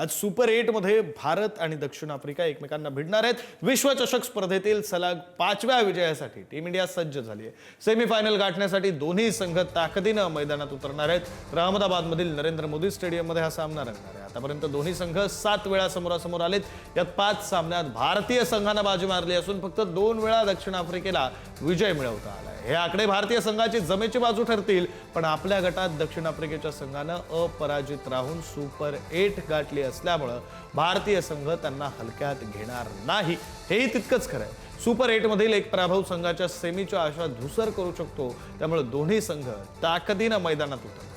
आज सुपर 8 मध्ये भारत आणि दक्षिण आफ्रिका एकमेकांना भिडणार आहेत. विश्वचषक स्पर्धेतील सलग 5व्या विजयासाठी टीम इंडिया सज्ज झाली आहे. सेमीफायनल गाठण्यासाठी दोन्ही संघ ताकदीनं मैदानात उतरणार आहेत. अहमदाबादमधील नरेंद्र मोदी स्टेडियममध्ये हा सामना रंगणार आहे. आतापर्यंत दोन्ही संघ 7 वेळा समोरासमोर आलेत. यात 5 सामन्यात भारतीय संघानं बाजी मारली असून फक्त 2 वेळा दक्षिण आफ्रिकेला विजय मिळवता आला. हे आकडे भारतीय संघाची जमेची बाजू ठरतील, पण आपल्या गटात दक्षिण आफ्रिकेच्या संघानं अपराजित राहून सुपर 8 गाठली असल्यामुळे भारतीय संघ त्यांना हलक्यात घेणार नाही, हेही तितकंच खरं आहे. सुपर 8 मधील एक पराभव संघाच्या सेमीच्या आशा धुसर करू शकतो. त्यामुळे दोन्ही संघ ताकदीनं मैदानात उतरतील.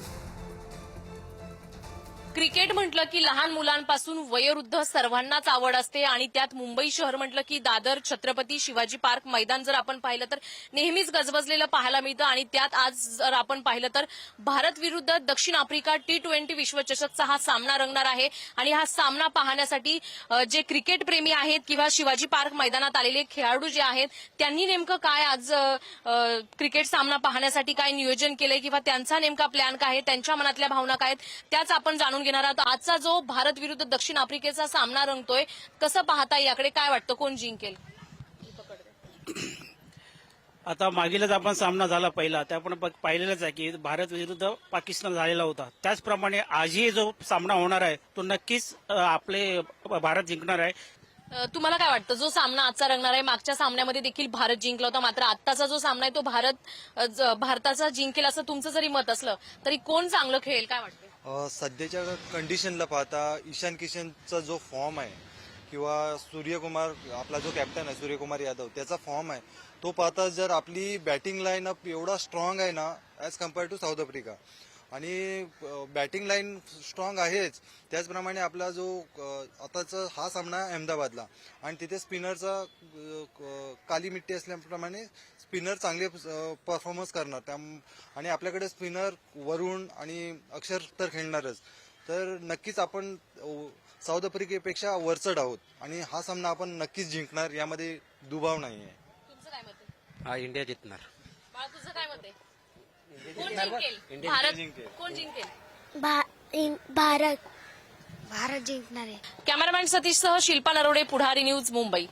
क्रिकेट म्हटलं की लहान मुलांपासून वयोवृद्ध सर्वांनाच आवड असते आणि त्यात मुंबई शहर म्हटलं की दादर छत्रपती शिवाजी पार्क मैदान जर आपण पाहिलं तर नेहमीच गजबजलेलं पाहायला मिळतं. आणि त्यात आज जर आपण पाहिलं तर भारत विरुद्ध दक्षिण आफ्रिका T20 विश्वचषकचा हा सामना रंगणार आहे. आणि हा सामना पाहण्यासाठी जे क्रिकेट प्रेमी आहेत किंवा शिवाजी पार्क मैदानात आलेले खेळाडू जे आहेत त्यांनी नेमकं काय आज क्रिकेट सामना पाहण्यासाठी काय नियोजन केलंय किंवा त्यांचा नेमका प्लॅन काय आहे, त्यांच्या मनातल्या भावना काय आहेत, त्याच आपण जाणून घेणार आहोत. आजचा जो भारत विरुद्ध दक्षिण आफ्रिकेचा सामना रंगतोय कसं पाहता, याकडे काय वाटतं, कोण जिंकेल? आता मागीलच आपण सामना झाला पहिला, त्या आपण पाहिलेलंच आहे की भारत विरुद्ध पाकिस्तान झालेला होता. त्याचप्रमाणे आजही जो सामना होणार आहे तो नक्कीच आपले भारत जिंकणार आहे. तुम्हाला काय वाटतं, जो सामना आजचा रंगणार आहे, मागच्या सामन्यामध्ये देखील भारत जिंकला होता, मात्र आत्ताचा जो सामना आहे तो भारताचा जिंकेल असं तुमचं जरी मत असलं तरी कोण चांगलं खेळेल, काय वाटतं? सध्याच्या कंडिशनला पाहता ईशान किशनचा जो फॉर्म आहे किंवा सूर्यकुमार आपला जो कॅप्टन आहे सूर्यकुमार यादव त्याचा फॉर्म आहे तो पाहता जर आपली बॅटिंग लाईनअप एवढा स्ट्रॉंग आहे ना as compared to South Africa, आणि बॅटिंग लाईन स्ट्रॉंग आहेच, त्याचप्रमाणे आपला जो आताचा हा सामना आहे अहमदाबादला आणि तिथे स्पिनरचा काली मिट्टी असल्याप्रमाणे स्पिनर चांगले परफॉर्मन्स करणार त्या, आणि आपल्याकडे स्पिनर वरुण आणि अक्षर तर खेळणारच, तर नक्कीच आपण साऊथ आफ्रिकेपेक्षा वरचढ आहोत आणि हा सामना आपण नक्कीच जिंकणार, यामध्ये दुभाव नाही आहे. तुमचं काय मत आहे? हा इंडिया जिंकणार. बाळा, तुझं काय मत आहे? कोण जिंकेल? भारत कोण जिंकेल? भारत जिंकणार आहे. कॅमेरामॅन सतीशसह शिल्पा नरोडे, पुढारी न्यूज, मुंबई.